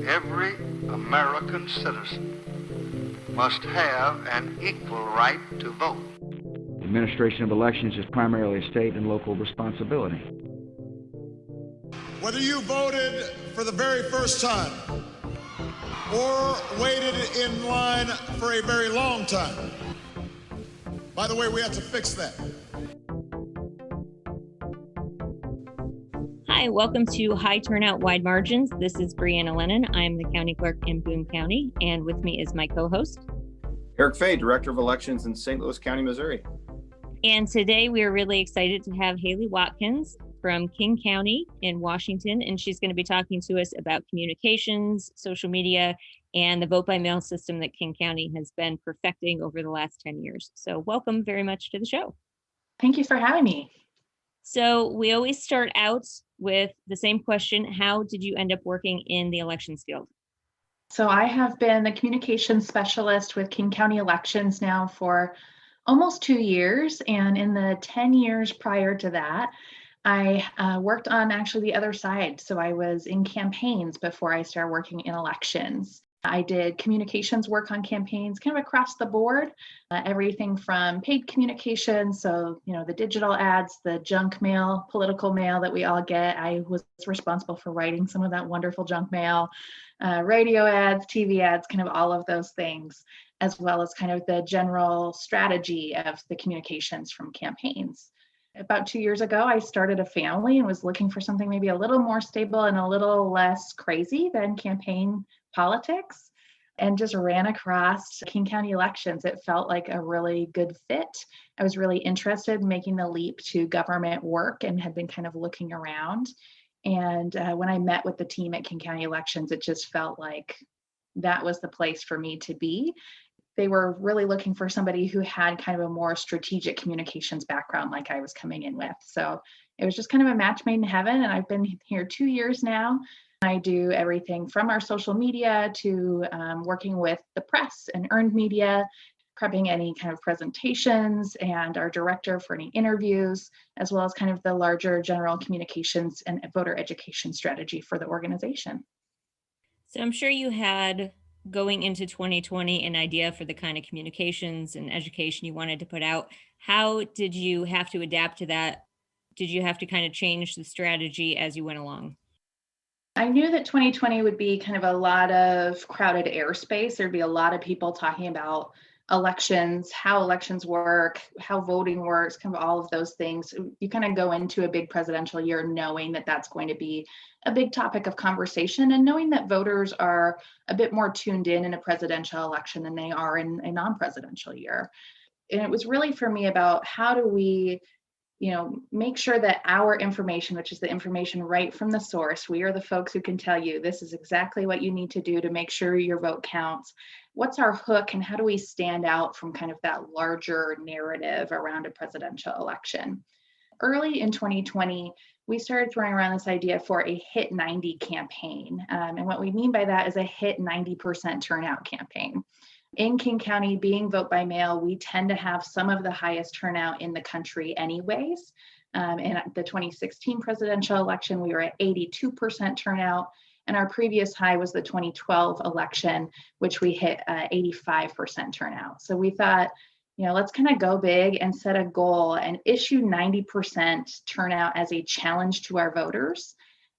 every American citizen must have an equal right to vote. The administration of elections is primarily a state and local responsibility. Whether you voted for the very first time or waited in line for a very long time, by the way, we have to fix that. Hi, welcome to High Turnout, Wide Margins. This is Brianna Lennon. I'm the county clerk in Boone County, and with me is my co-host, Eric Fay, Director of Elections in St. Louis County, Missouri. And today we are really excited to have Halei Watkins from King County in Washington, and she's going to be talking to us about communications, social media, and the vote-by-mail system that King County has been perfecting over the last 10 years. So welcome very much to the show. Thank you for having me. So we always start out with the same question. How did you end up working in the elections field? So I have been the communications specialist with King County Elections now for almost 2 years. And in the 10 years prior to that, I worked on actually the other side. So I was in campaigns before I started working in elections. I did communications work on campaigns kind of across the board, everything from paid communications. So, the digital ads, the junk mail, political mail that we all get. I was responsible for writing some of that wonderful junk mail, radio ads, TV ads, kind of all of those things, as well as kind of the general strategy of the communications from campaigns. About 2 years ago, I started a family and was looking for something maybe a little more stable and a little less crazy than campaign politics, and just ran across King County Elections. It felt like a really good fit. I was really interested in making the leap to government work and had been kind of looking around. And when I met with the team at King County Elections, it just felt like that was the place for me to be. They were really looking for somebody who had kind of a more strategic communications background like I was coming in with. So it was just kind of a match made in heaven. And I've been here 2 years now. I do everything from our social media to working with the press and earned media, prepping any kind of presentations, and our director for any interviews, as well as kind of the larger general communications and voter education strategy for the organization. So I'm sure you had, going into 2020, an idea for the kind of communications and education you wanted to put out. How did you have to adapt to that? Did you have to kind of change the strategy as you went along? I knew that 2020 would be kind of a lot of crowded airspace. There'd be a lot of people talking about elections, how elections work, how voting works, kind of all of those things. You kind of go into a big presidential year knowing that that's going to be a big topic of conversation, and knowing that voters are a bit more tuned in a presidential election than they are in a non-presidential year. And it was really for me about how do we make sure that our information, which is the information right from the source, we are the folks who can tell you this is exactly what you need to do to make sure your vote counts. What's our hook, and how do we stand out from kind of that larger narrative around a presidential election? Early in 2020, we started throwing around this idea for a Hit 90 campaign. And what we mean by that is a Hit 90% turnout campaign. In King County, being vote by mail, we tend to have some of the highest turnout in the country anyways. And at the 2016 presidential election, we were at 82% turnout. And our previous high was the 2012 election, which we hit 85% turnout. So we thought, let's kind of go big and set a goal and issue 90% turnout as a challenge to our voters.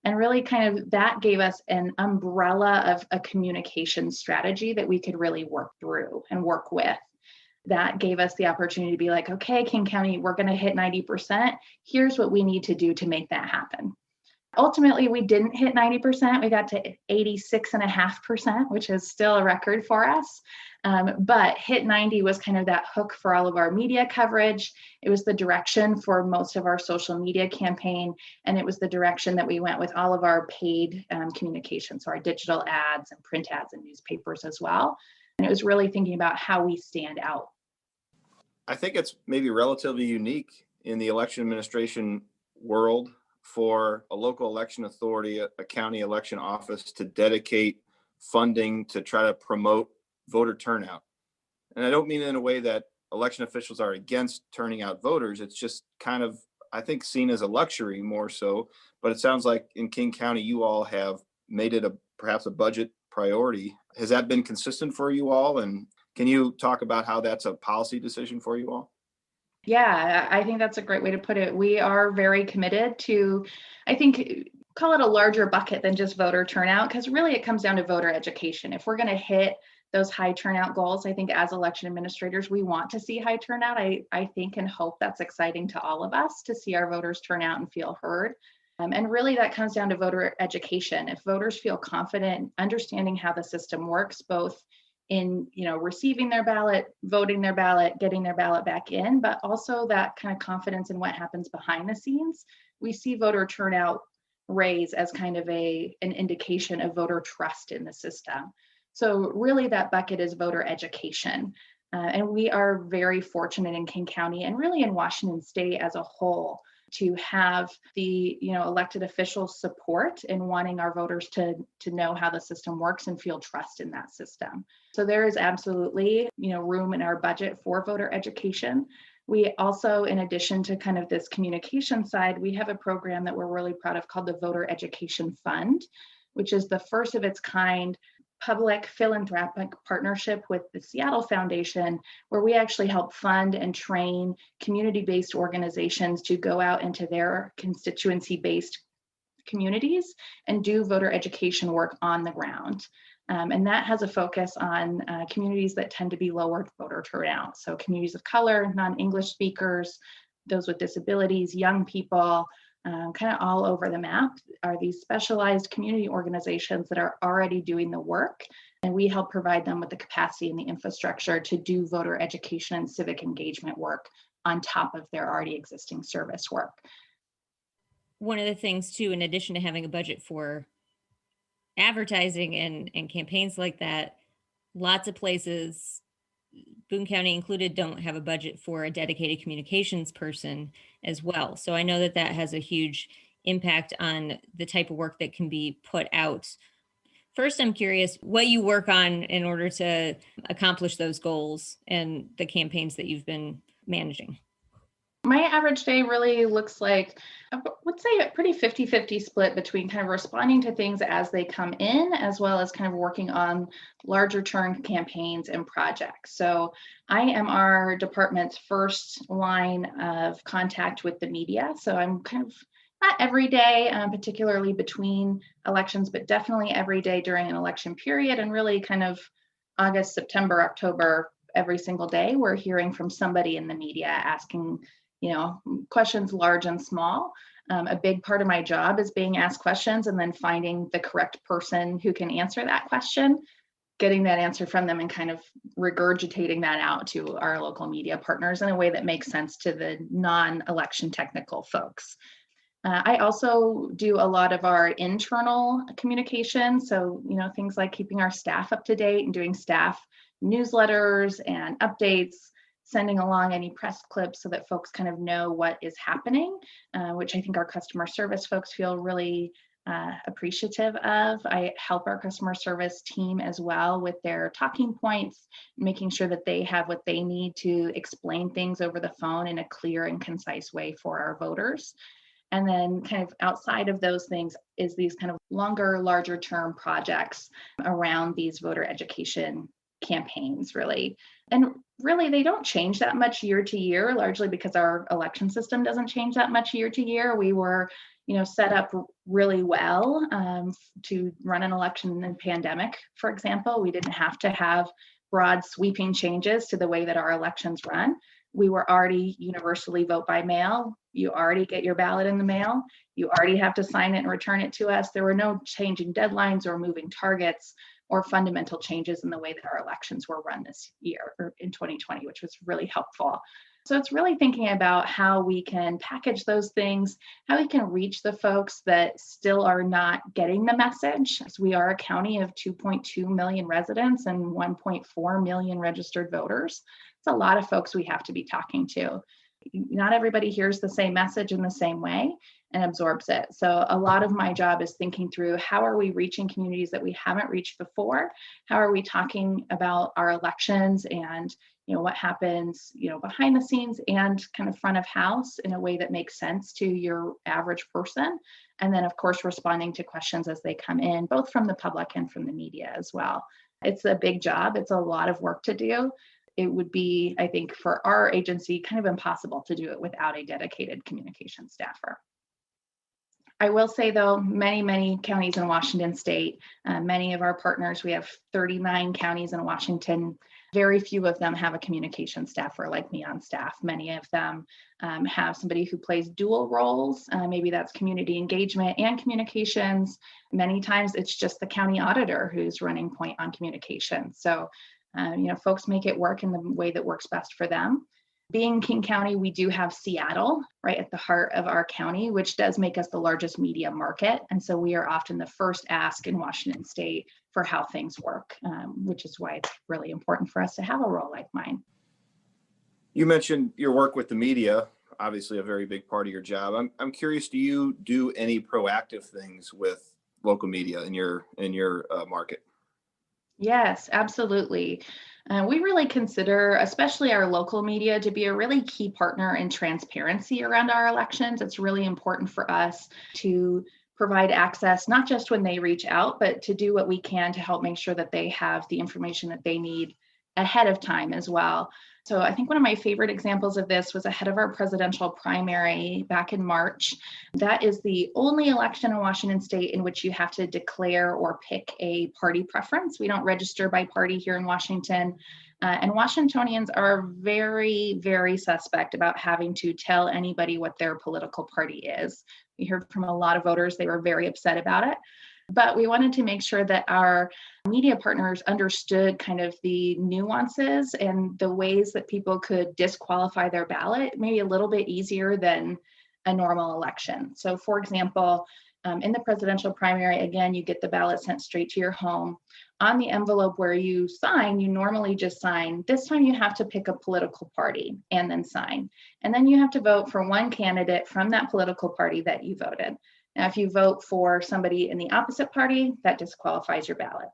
And really kind of that gave us an umbrella of a communication strategy that we could really work through and work with. That gave us the opportunity to be like, okay, King County, we're going to hit 90%. Here's what we need to do to make that happen. Ultimately, we didn't hit 90%. We got to 86.5%, which is still a record for us. But Hit 90 was kind of that hook for all of our media coverage. It was the direction for most of our social media campaign. And it was the direction that we went with all of our paid communications, so our digital ads and print ads and newspapers as well. And it was really thinking about how we stand out. I think it's maybe relatively unique in the election administration world for a local election authority, a county election office, to dedicate funding to try to promote voter turnout. And I don't mean in a way that election officials are against turning out voters. It's just kind of, I think, seen as a luxury more so. But it sounds like in King County, you all have made it perhaps a budget priority. Has that been consistent for you all? And can you talk about how that's a policy decision for you all? Yeah, I think that's a great way to put it. We are very committed to, I think, call it a larger bucket than just voter turnout, because really it comes down to voter education. If we're going to hit those high turnout goals, I think as election administrators, we want to see high turnout. I think and hope that's exciting to all of us to see our voters turn out and feel heard. And really that comes down to voter education. If voters feel confident, understanding how the system works, both in receiving their ballot, voting their ballot, getting their ballot back in, but also that kind of confidence in what happens behind the scenes, we see voter turnout raise as kind of an indication of voter trust in the system. So really that bucket is voter education. And we are very fortunate in King County and really in Washington State as a whole to have the elected officials support in wanting our voters to know how the system works and feel trust in that system. So there is absolutely room in our budget for voter education. We also, in addition to kind of this communication side, we have a program that we're really proud of called the Voter Education Fund, which is the first of its kind public philanthropic partnership with the Seattle Foundation, where we actually help fund and train community-based organizations to go out into their constituency-based communities and do voter education work on the ground. And that has a focus on communities that tend to be lower voter turnout. So communities of color, non-English speakers, those with disabilities, young people, kind of all over the map are these specialized community organizations that are already doing the work. And we help provide them with the capacity and the infrastructure to do voter education and civic engagement work on top of their already existing service work. One of the things too, in addition to having a budget for advertising and campaigns like that, lots of places, Boone County included, don't have a budget for a dedicated communications person as well. So I know that that has a huge impact on the type of work that can be put out. First, I'm curious what you work on in order to accomplish those goals and the campaigns that you've been managing. My average day really looks like, I would say, a pretty 50-50 split between kind of responding to things as they come in, as well as kind of working on larger term campaigns and projects. So I am our department's first line of contact with the media. So I'm kind of not every day, particularly between elections, but definitely every day during an election period, and really kind of August, September, October, every single day, we're hearing from somebody in the media asking questions large and small. A big part of my job is being asked questions and then finding the correct person who can answer that question, getting that answer from them and kind of regurgitating that out to our local media partners in a way that makes sense to the non-election technical folks. I also do a lot of our internal communication. So, things like keeping our staff up to date and doing staff newsletters and updates, sending along any press clips so that folks kind of know what is happening, which I think our customer service folks feel really appreciative of. I help our customer service team as well with their talking points, making sure that they have what they need to explain things over the phone in a clear and concise way for our voters. And then kind of outside of those things is these kind of longer, larger term projects around these voter education campaigns, really. And really, they don't change that much year to year, largely because our election system doesn't change that much year to year. We were, set up really well to run an election in the pandemic, for example. We didn't have to have broad sweeping changes to the way that our elections run. We were already universally vote by mail. You already get your ballot in the mail. You already have to sign it and return it to us. There were no changing deadlines or moving targets or fundamental changes in the way that our elections were run this year or in 2020, which was really helpful. So it's really thinking about how we can package those things, how we can reach the folks that still are not getting the message. As we are a county of 2.2 million residents and 1.4 million registered voters. It's a lot of folks we have to be talking to. Not everybody hears the same message in the same way and absorbs it. So a lot of my job is thinking through, how are we reaching communities that we haven't reached before? How are we talking about our elections and what happens behind the scenes and kind of front of house in a way that makes sense to your average person? And then of course responding to questions as they come in, both from the public and from the media as well. It's a big job. It's a lot of work to do. It would be, I think, for our agency kind of impossible to do it without a dedicated communication staffer. I will say though, many counties in Washington state, many of our partners, we have 39 counties in Washington. Very few of them have a communication staffer like me on staff. Many of them have somebody who plays dual roles. Maybe that's community engagement and communications. Many times it's just the county auditor who's running point on communication. So, folks make it work in the way that works best for them. Being King County, we do have Seattle right at the heart of our county, which does make us the largest media market. And so we are often the first ask in Washington state for how things work, which is why it's really important for us to have a role like mine. You mentioned your work with the media, obviously a very big part of your job. I'm curious, do you do any proactive things with local media in your market? Yes, absolutely. We really consider, especially our local media, to be a really key partner in transparency around our elections. It's really important for us to provide access, not just when they reach out, but to do what we can to help make sure that they have the information that they need ahead of time as well. So I think one of my favorite examples of this was ahead of our presidential primary back in March. That is the only election in Washington state in which you have to declare or pick a party preference. We don't register by party here in Washington. And Washingtonians are very, very suspect about having to tell anybody what their political party is. We heard from a lot of voters, they were very upset about it. But we wanted to make sure that our media partners understood kind of the nuances and the ways that people could disqualify their ballot, maybe a little bit easier than a normal election. So for example, in the presidential primary, again, you get the ballot sent straight to your home. On the envelope where you sign, you normally just sign. This time you have to pick a political party and then sign. And then you have to vote for one candidate from that political party that you voted. Now, if you vote for somebody in the opposite party, that disqualifies your ballot.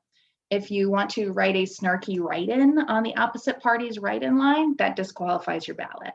If you want to write a snarky write-in on the opposite party's write-in line, that disqualifies your ballot.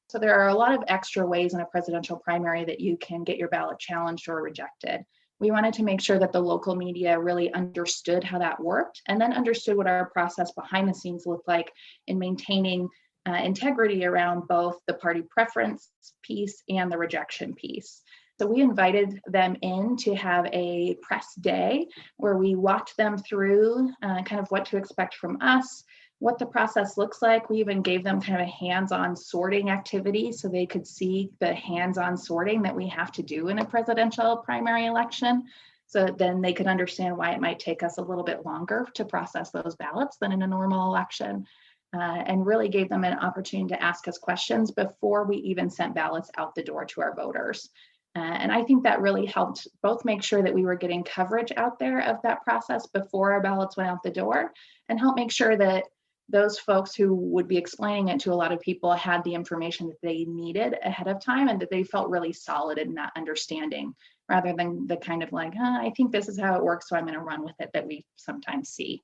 So there are a lot of extra ways in a presidential primary that you can get your ballot challenged or rejected. We wanted to make sure that the local media really understood how that worked and then understood what our process behind the scenes looked like in maintaining integrity around both the party preference piece and the rejection piece. So we invited them in to have a press day where we walked them through kind of what to expect from us, what the process looks like. We even gave them kind of a hands-on sorting activity so they could see the hands-on sorting that we have to do in a presidential primary election. So then they could understand why it might take us a little bit longer to process those ballots than in a normal election. And really gave them an opportunity to ask us questions before we even sent ballots out the door to our voters. And I think that really helped both make sure that we were getting coverage out there of that process before our ballots went out the door, and help make sure that those folks who would be explaining it to a lot of people had the information that they needed ahead of time and that they felt really solid in that understanding, rather than the kind of like, I think this is how it works, so I'm going to run with it that we sometimes see.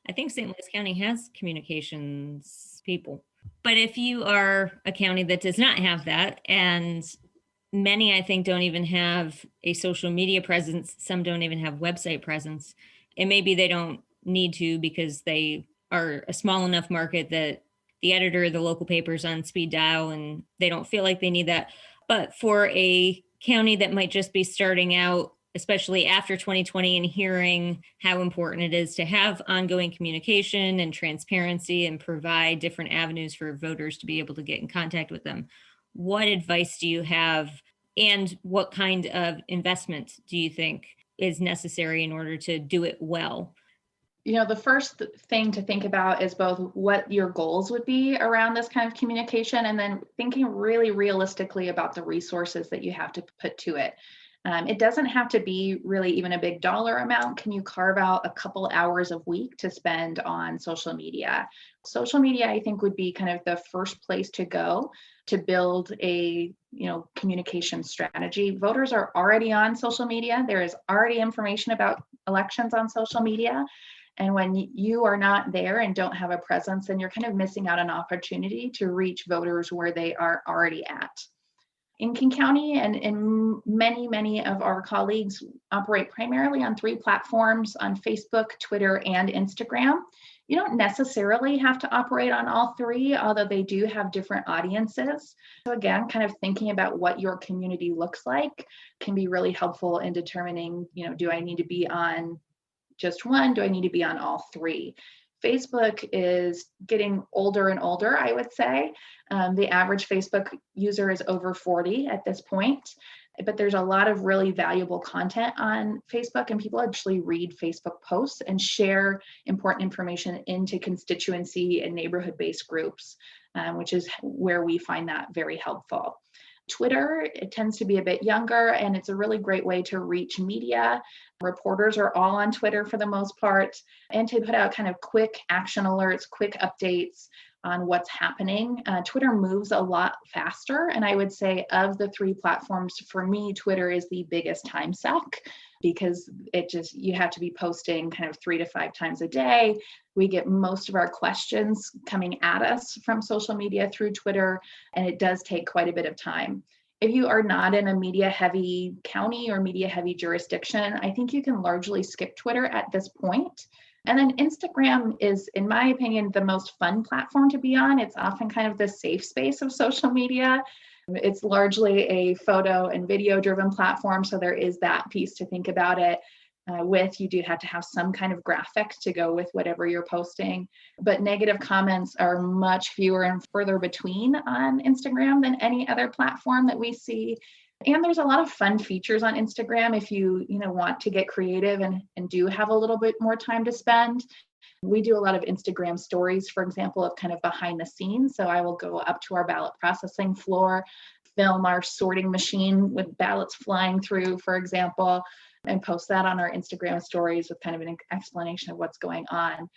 I think St. Louis County has communications people. But if you are a county that does not have that, and many, I think, don't even have a social media presence. Some don't even have website presence. And maybe they don't need to because they are a small enough market that the editor of the local paper is on speed dial and they don't feel like they need that. But for a county that might just be starting out, especially after 2020, and hearing how important it is to have ongoing communication and transparency and provide different avenues for voters to be able to get in contact with them, what advice do you have, and what kind of investment do you think is necessary in order to do it well? The first thing to think about is both what your goals would be around this kind of communication, and then thinking really realistically about the resources that you have to put to it. It doesn't have to be really even a big dollar amount. Can you carve out a couple hours a week to spend on social media? Social media, I think, would be kind of the first place to go to build a communication strategy. Voters are already on social media. There is already information about elections on social media. And when you are not there and don't have a presence, then you're kind of missing out on an opportunity to reach voters where they are already at. In King County and many of our colleagues operate primarily on 3 platforms, on Facebook, Twitter, and Instagram. You don't necessarily have to operate on all 3, although they do have different audiences. So again, kind of thinking about what your community looks like can be really helpful in determining, do I need to be on just one? Do I need to be on all 3? Facebook is getting older and older, I would say. The average Facebook user is over 40 at this point, but there's a lot of really valuable content on Facebook, and people actually read Facebook posts and share important information into constituency and neighborhood-based groups, which is where we find that very helpful. Twitter, it tends to be a bit younger, and it's a really great way to reach media. Reporters are all on Twitter for the most part, and to put out kind of quick action alerts, quick updates on what's happening. Twitter moves a lot faster, and I would say of the 3 platforms, for me, Twitter is the biggest time suck, because you have to be posting kind of 3 to 5 times a day. We get most of our questions coming at us from social media through Twitter, and it does take quite a bit of time. If you are not in a media-heavy county or media-heavy jurisdiction, I think you can largely skip Twitter at this point. And then Instagram is, in my opinion, the most fun platform to be on. It's often kind of the safe space of social media. It's largely a photo and video driven platform, so there is that piece to think about it with. You do have to have some kind of graphic to go with whatever you're posting, but negative comments are much fewer and further between on Instagram than any other platform that we see. And there's a lot of fun features on Instagram if you want to get creative and do have a little bit more time to spend. We do a lot of Instagram stories, for example, of kind of behind the scenes. So I will go up to our ballot processing floor, film our sorting machine with ballots flying through, for example, and post that on our Instagram stories with kind of an explanation of what's going on.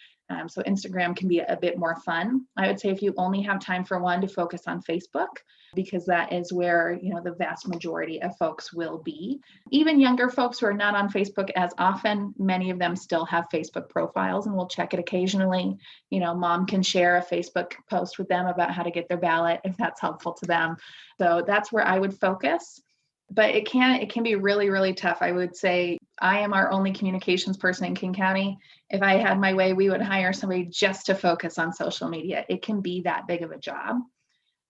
So Instagram can be a bit more fun. I would say if you only have time for one, to focus on Facebook, because that is where the vast majority of folks will be. Even younger folks who are not on Facebook as often, many of them still have Facebook profiles and will check it occasionally. Mom can share a Facebook post with them about how to get their ballot if that's helpful to them. So that's where I would focus. But it can be really, really tough. I would say I am our only communications person in King County. If I had my way, we would hire somebody just to focus on social media. It can be that big of a job.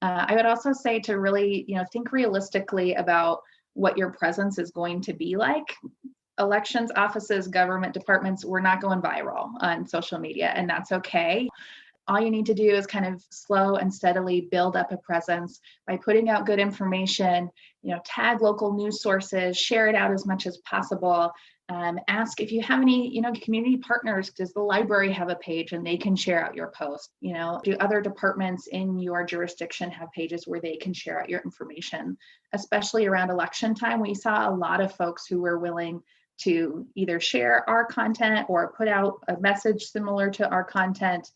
I would also say to really, think realistically about what your presence is going to be like. Elections offices, government departments, we're not going viral on social media, and that's okay. All you need to do is kind of slow and steadily build up a presence by putting out good information, tag local news sources, share it out as much as possible. Ask if you have any, community partners. Does the library have a page and they can share out your post? Do other departments in your jurisdiction have pages where they can share out your information? Especially around election time, we saw a lot of folks who were willing to either share our content or put out a message similar to our content,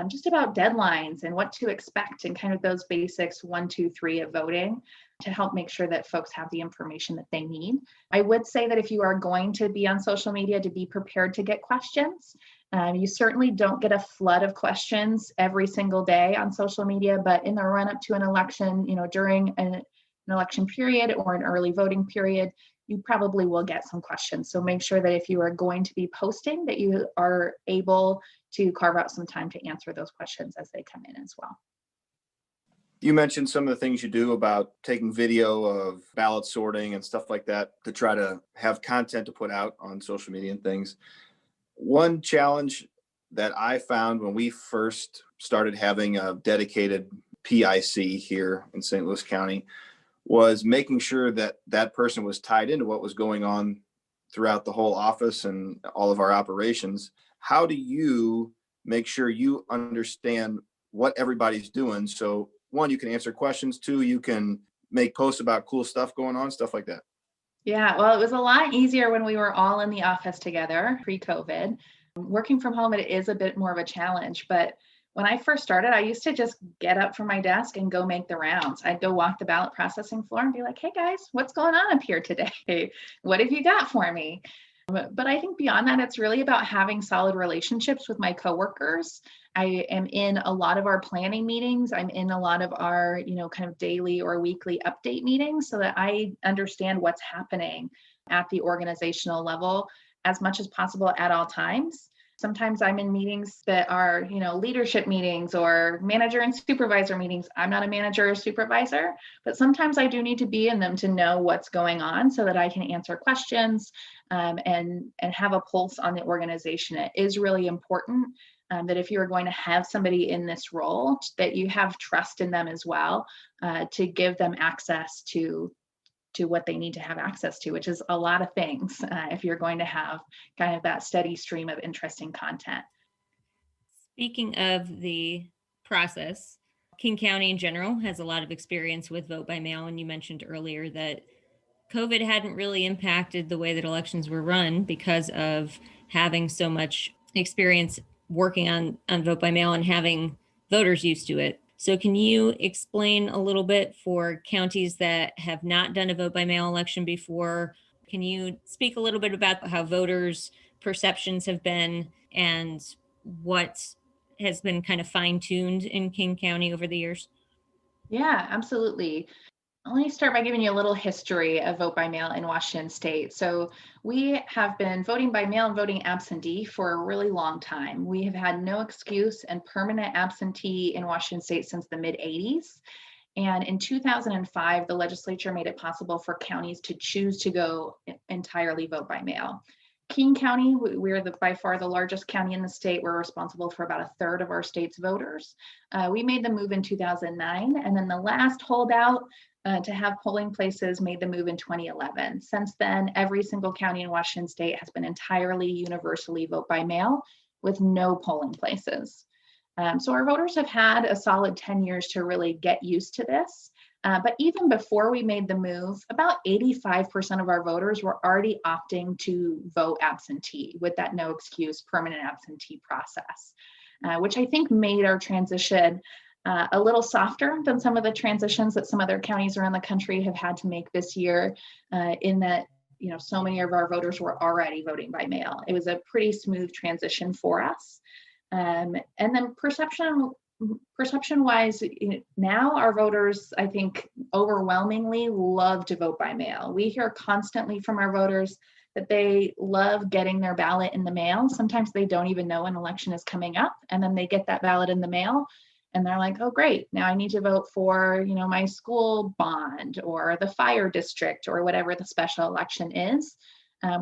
just about deadlines and what to expect and kind of those basics 1, 2, 3 of voting, to help make sure that folks have the information that they need. I would say that if you are going to be on social media, to be prepared to get questions. You certainly don't get a flood of questions every single day on social media, but in the run up to an election, during an election period or an early voting period, you probably will get some questions. So make sure that if you are going to be posting, that you are able to carve out some time to answer those questions as they come in as well. You mentioned some of the things you do about taking video of ballot sorting and stuff like that to try to have content to put out on social media and things. One challenge that I found when we first started having a dedicated PIC here in St. Louis County was making sure that that person was tied into what was going on throughout the whole office and all of our operations. How do you make sure you understand what everybody's doing? So 1, you can answer questions. 2, you can make posts about cool stuff going on, stuff like that. Yeah, well, it was a lot easier when we were all in the office together pre-COVID. Working from home, it is a bit more of a challenge, but when I first started, I used to just get up from my desk and go make the rounds. I'd go walk the ballot processing floor and be like, hey guys, what's going on up here today? What have you got for me? But I think beyond that, it's really about having solid relationships with my coworkers. I am in a lot of our planning meetings. I'm in a lot of our, kind of daily or weekly update meetings so that I understand what's happening at the organizational level as much as possible at all times. Sometimes I'm in meetings that are, leadership meetings or manager and supervisor meetings. I'm not a manager or supervisor, but sometimes I do need to be in them to know what's going on so that I can answer questions and have a pulse on the organization. It is really important that if you're going to have somebody in this role, that you have trust in them as well to give them access to what they need to have access to, which is a lot of things if you're going to have kind of that steady stream of interesting content. Speaking of the process, King County in general has a lot of experience with vote by mail. And you mentioned earlier that COVID hadn't really impacted the way that elections were run because of having so much experience working on vote by mail and having voters used to it. So can you explain a little bit for counties that have not done a vote by mail election before? Can you speak a little bit about how voters' perceptions have been and what has been kind of fine-tuned in King County over the years? Yeah, absolutely. Let me start by giving you a little history of vote by mail in Washington state. So we have been voting by mail and voting absentee for a really long time. We have had no excuse and permanent absentee in Washington state since the mid 80s. And in 2005, the legislature made it possible for counties to choose to go entirely vote by mail. King County, we're by far the largest county in the state. We're responsible for about a third of our state's voters. We made the move in 2009, and then the last holdout to have polling places made the move in 2011. Since then, every single county in Washington state has been entirely universally vote by mail with no polling places. So our voters have had a solid 10 years to really get used to this. But even before we made the move, about 85% of our voters were already opting to vote absentee with that no excuse permanent absentee process, which I think made our transition a little softer than some of the transitions that some other counties around the country have had to make this year, in that so many of our voters were already voting by mail. It was a pretty smooth transition for us. And then perception wise, now our voters, I think, overwhelmingly love to vote by mail. We hear constantly from our voters that they love getting their ballot in the mail. Sometimes they don't even know an election is coming up, and then they get that ballot in the mail and they're like, oh great, now I need to vote for my school bond or the fire district or whatever the special election is,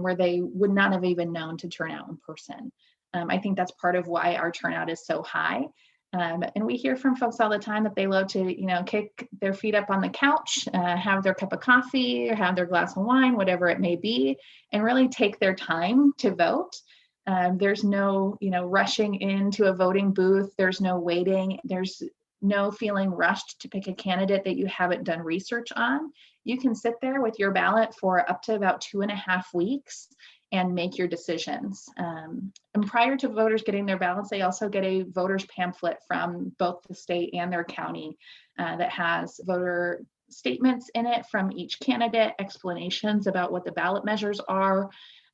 where they would not have even known to turn out in person. I think that's part of why our turnout is so high. And we hear from folks all the time that they love to, kick their feet up on the couch, have their cup of coffee or have their glass of wine, whatever it may be, and really take their time to vote. There's no, rushing into a voting booth. There's no waiting. There's no feeling rushed to pick a candidate that you haven't done research on. You can sit there with your ballot for up to about 2.5 weeks and make your decisions. And prior to voters getting their ballots, they also get a voter's pamphlet from both the state and their county that has voter statements in it from each candidate, explanations about what the ballot measures are,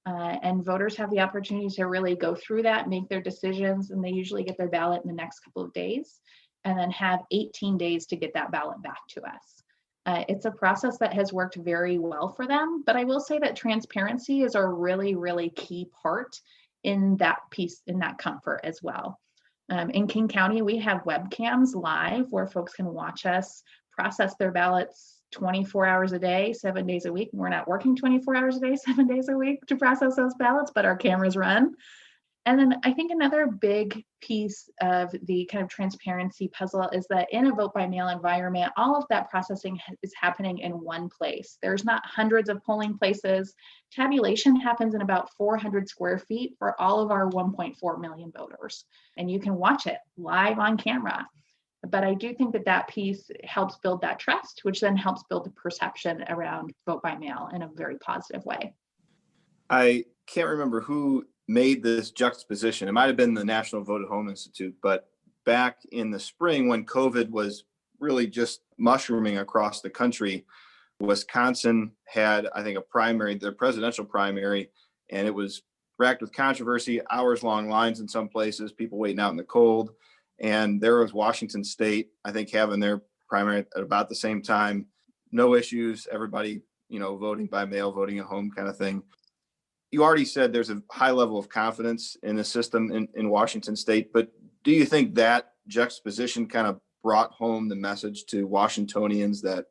and voters have the opportunity to really go through that, make their decisions, and they usually get their ballot in the next couple of days, and then have 18 days to get that ballot back to us. It's a process that has worked very well for them, but I will say that transparency is a really, really key part in that piece, in that comfort as well. In King County, we have webcams live where folks can watch us process their ballots 24 hours a day, 7 days a week. We're not working 24 hours a day, 7 days a week to process those ballots, but our cameras run. And then I think another big piece of the kind of transparency puzzle is that in a vote by mail environment, all of that processing is happening in one place. There's not hundreds of polling places. Tabulation happens in about 400 square feet for all of our 1.4 million voters. And you can watch it live on camera. But I do think that that piece helps build that trust, which then helps build the perception around vote by mail in a very positive way. I can't remember who made this juxtaposition. It might have been the National Vote at Home Institute, but back in the spring when COVID was really just mushrooming across the country, Wisconsin had, I think, a primary, their presidential primary, and it was racked with controversy, hours-long lines in some places, people waiting out in the cold. And there was Washington State, I think, having their primary at about the same time. No issues, everybody, voting by mail, voting at home kind of thing. You already said there's a high level of confidence in the system in Washington State, but do you think that juxtaposition kind of brought home the message to Washingtonians that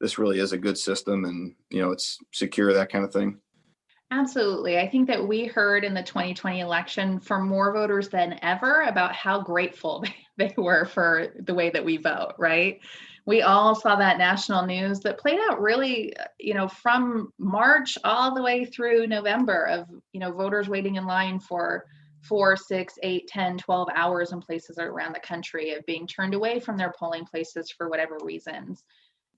this really is a good system and, it's secure, that kind of thing? Absolutely. I think that we heard in the 2020 election from more voters than ever about how grateful they were for the way that we vote, right? We all saw that national news that played out really, from March all the way through November of, voters waiting in line for 4, 6, 8, 10, 12 hours in places around the country, of being turned away from their polling places for whatever reasons.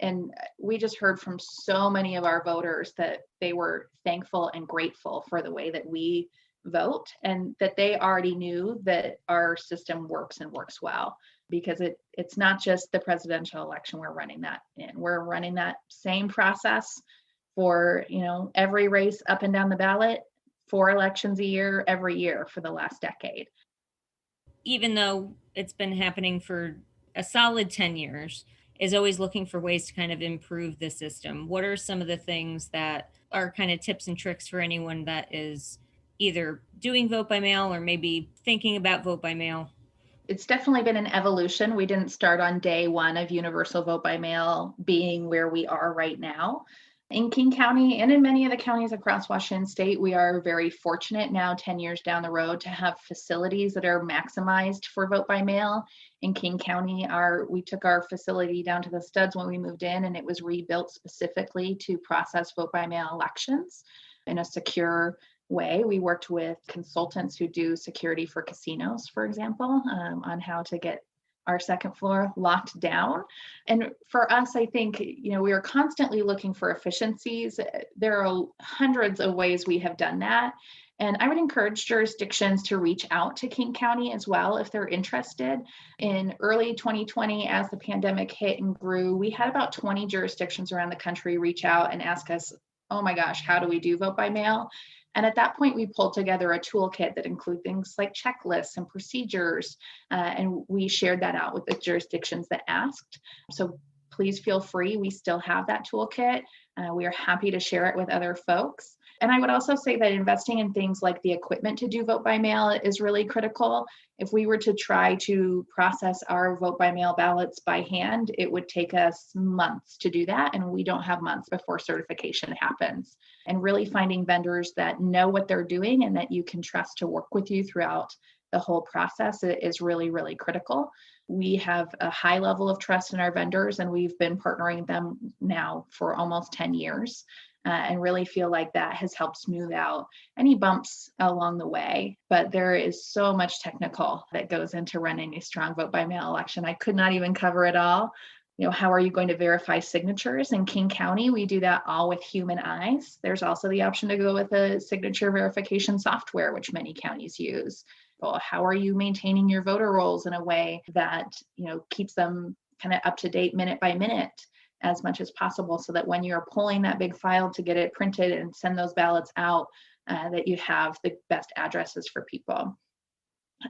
And we just heard from so many of our voters that they were thankful and grateful for the way that we vote, and that they already knew that our system works and works well, because it's not just the presidential election we're running that in. We're running that same process for, every race up and down the ballot, 4 elections a year, every year for the last decade. Even though it's been happening for a solid 10 years, is always looking for ways to kind of improve the system. What are some of the things that are kind of tips and tricks for anyone that is either doing vote by mail or maybe thinking about vote by mail? It's definitely been an evolution. We didn't start on day one of universal vote by mail being where we are right now. In King County and in many of the counties across Washington State, we are very fortunate now, 10 years down the road, to have facilities that are maximized for vote by mail. In King County, we took our facility down to the studs when we moved in, and it was rebuilt specifically to process vote by mail elections in a secure way. We worked with consultants who do security for casinos, for example, on how to get our second floor locked down. And for us, I think, we are constantly looking for efficiencies. There are hundreds of ways we have done that. And I would encourage jurisdictions to reach out to King County as well if they're interested. In early 2020, as the pandemic hit and grew, we had about 20 jurisdictions around the country reach out and ask us, oh my gosh, how do we do vote by mail? And at that point, we pulled together a toolkit that include things like checklists and procedures, and we shared that out with the jurisdictions that asked. So please feel free. We still have that toolkit. We are happy to share it with other folks. And I would also say that investing in things like the equipment to do vote by mail is really critical. If we were to try to process our vote by mail ballots by hand, it would take us months to do that. And we don't have months before certification happens. And really finding vendors that know what they're doing and that you can trust to work with you throughout the whole process is really, really critical. We have a high level of trust in our vendors, and we've been partnering with them now for almost 10 years. And really feel like that has helped smooth out any bumps along the way. But there is so much technical that goes into running a strong vote by mail election. I could not even cover it all. How are you going to verify signatures? In King County, we do that all with human eyes. There's also the option to go with a signature verification software, which many counties use. Well, how are you maintaining your voter rolls in a way that, keeps them kind of up to date minute by minute as much as possible, so that when you're pulling that big file to get it printed and send those ballots out, that you have the best addresses for people.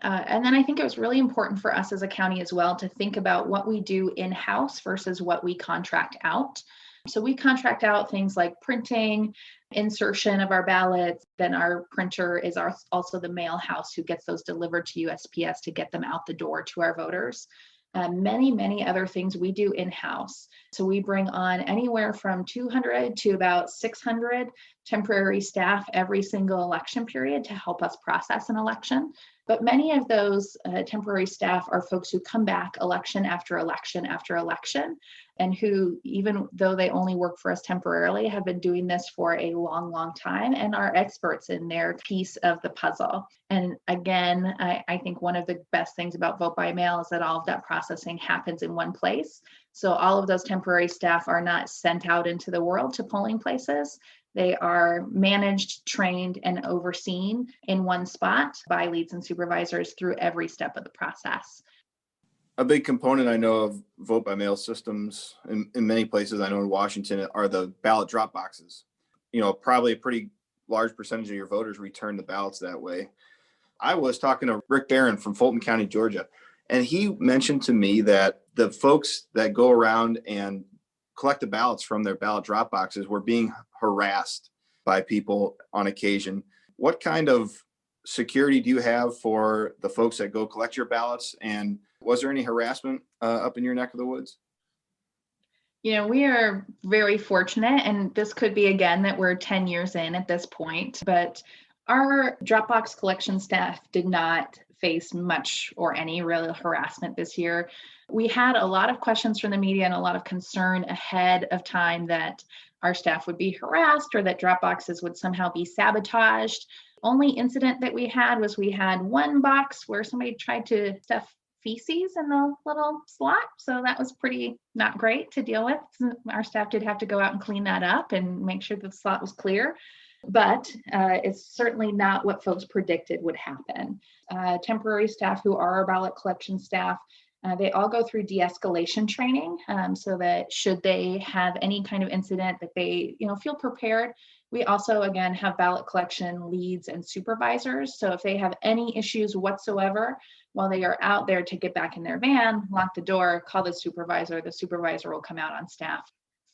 And then I think it was really important for us as a county as well to think about what we do in-house versus what we contract out. So we contract out things like printing, insertion of our ballots. Then our printer is also the mail house who gets those delivered to USPS to get them out the door to our voters. Many other things we do in-house. So we bring on anywhere from 200 to about 600 temporary staff every single election period to help us process an election. But many of those temporary staff are folks who come back election after election after election, and who, even though they only work for us temporarily, have been doing this for a long, long time and are experts in their piece of the puzzle. And again, I think one of the best things about vote by mail is that all of that processing happens in one place. So all of those temporary staff are not sent out into the world to polling places. They are managed, trained, and overseen in one spot by leads and supervisors through every step of the process. A big component I know of vote by mail systems in many places, I know in Washington, are the ballot drop boxes. Probably a pretty large percentage of your voters return the ballots that way. I was talking to Rick Barron from Fulton County, Georgia, and he mentioned to me that the folks that go around and collect the ballots from their ballot drop boxes were being harassed by people on occasion. What kind of security do you have for the folks that go collect your ballots? And was there any harassment up in your neck of the woods? We are very fortunate, and this could be again that we're 10 years in at this point, but our Dropbox collection staff did not face much or any real harassment this year. We had a lot of questions from the media and a lot of concern ahead of time that our staff would be harassed or that drop boxes would somehow be sabotaged. Only incident that we had was we had one box where somebody tried to stuff feces in the little slot. So that was pretty not great to deal with. Our staff did have to go out and clean that up and make sure the slot was clear. But it's certainly not what folks predicted would happen. Temporary staff who are our ballot collection staff, they all go through de-escalation training so that should they have any kind of incident that they feel prepared. We also, again, have ballot collection leads and supervisors. So if they have any issues whatsoever while they are out there, to get back in their van, lock the door, call the supervisor will come out on staff.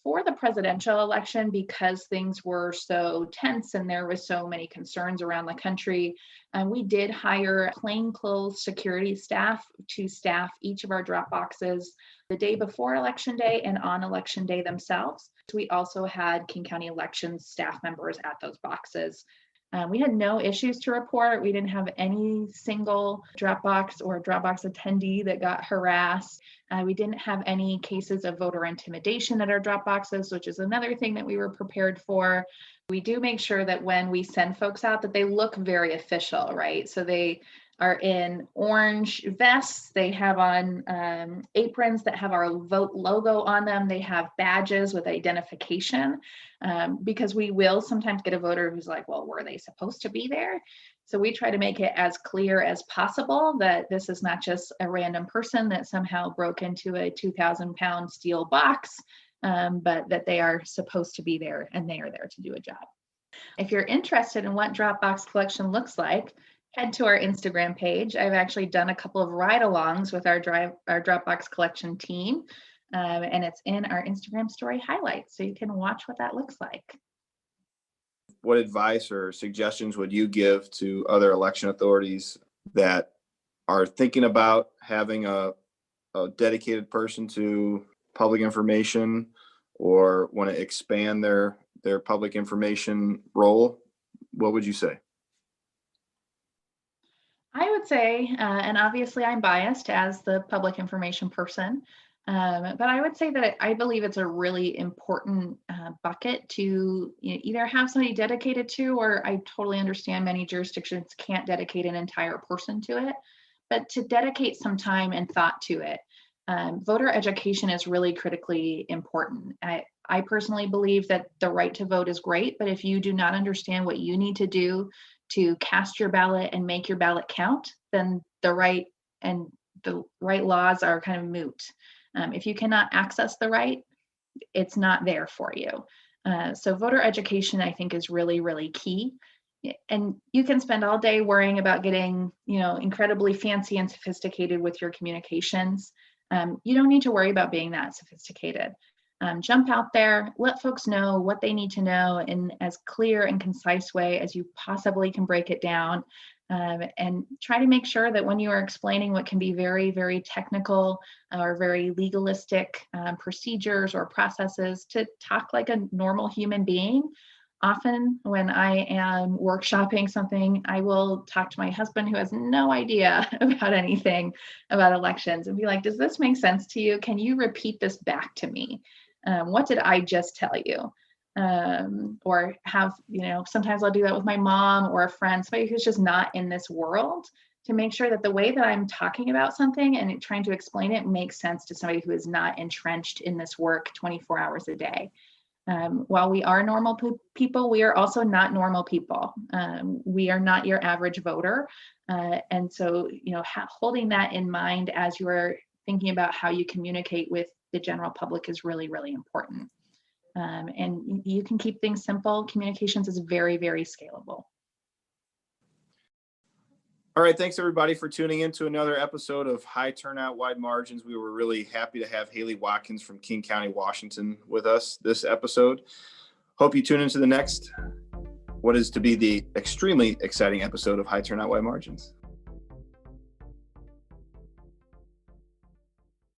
For the presidential election, because things were so tense and there was so many concerns around the country, we did hire plainclothes security staff to staff each of our drop boxes the day before election day and on election day themselves. We also had King County elections staff members at those boxes. We had no issues to report. We didn't have any single Dropbox or Dropbox attendee that got harassed. We didn't have any cases of voter intimidation at our Dropboxes, which is another thing that we were prepared for. We do make sure that when we send folks out that they look very official, right? So they are in orange vests. They have on aprons that have our vote logo on them. They have badges with identification because we will sometimes get a voter who's like, well, were they supposed to be there? So we try to make it as clear as possible that this is not just a random person that somehow broke into a 2,000-pound steel box, but that they are supposed to be there and they are there to do a job. If you're interested in what Dropbox collection looks like, head to our Instagram page. I've actually done a couple of ride-alongs with our Dropbox collection team, and it's in our Instagram story highlights, so you can watch what that looks like. What advice or suggestions would you give to other election authorities that are thinking about having a dedicated person to public information or want to expand their public information role? What would you say? I would say, and obviously I'm biased as the public information person, but I would say that I believe it's a really important bucket to either have somebody dedicated to, or I totally understand many jurisdictions can't dedicate an entire person to it, but to dedicate some time and thought to it. Voter education is really critically important. I personally believe that the right to vote is great, but if you do not understand what you need to do to cast your ballot and make your ballot count, then the right laws are kind of moot. If you cannot access the right, it's not there for you. So voter education, I think, is really, really key. And you can spend all day worrying about getting, incredibly fancy and sophisticated with your communications. You don't need to worry about being that sophisticated. Jump out there, let folks know what they need to know in as clear and concise way as you possibly can break it down, and try to make sure that when you are explaining what can be very, very technical or very legalistic procedures or processes, to talk like a normal human being. Often when I am workshopping something, I will talk to my husband who has no idea about anything about elections and be like, does this make sense to you? Can you repeat this back to me? What did I just tell you? Or have, sometimes I'll do that with my mom or a friend, somebody who's just not in this world, to make sure that the way that I'm talking about something and trying to explain it makes sense to somebody who is not entrenched in this work 24 hours a day. While we are normal people, we are also not normal people. We are not your average voter. And so, holding that in mind as you are thinking about how you communicate with the general public is really, really important. And you can keep things simple. Communications is very, very scalable. All right, thanks everybody for tuning in to another episode of High Turnout, Wide Margins. We were really happy to have Halei Watkins from King County, Washington with us this episode. Hope you tune into the next, what is to be the extremely exciting episode of High Turnout, Wide Margins.